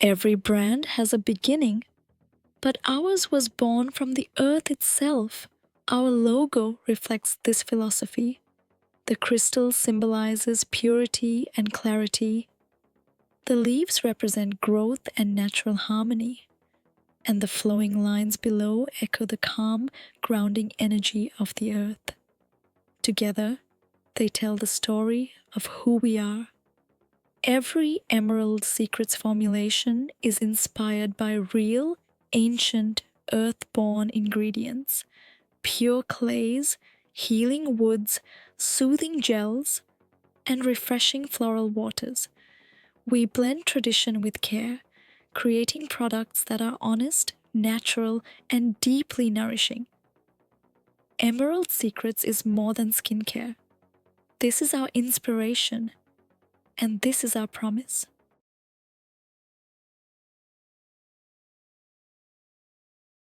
Every brand has a beginning, but ours was born from the earth itself. Our logo reflects this philosophy. The crystal symbolizes purity and clarity. The leaves represent growth and natural harmony, and the flowing lines below echo the calm, grounding energy of the earth. Together, they tell the story of who we are. Every Emerald Secrets formulation is inspired by real, ancient, earth-born ingredients, pure clays, healing woods, soothing gels, and refreshing floral waters. We blend tradition with care, creating products that are honest, natural, and deeply nourishing. Emerald Secrets is more than skincare. This is our inspiration, and this is our promise.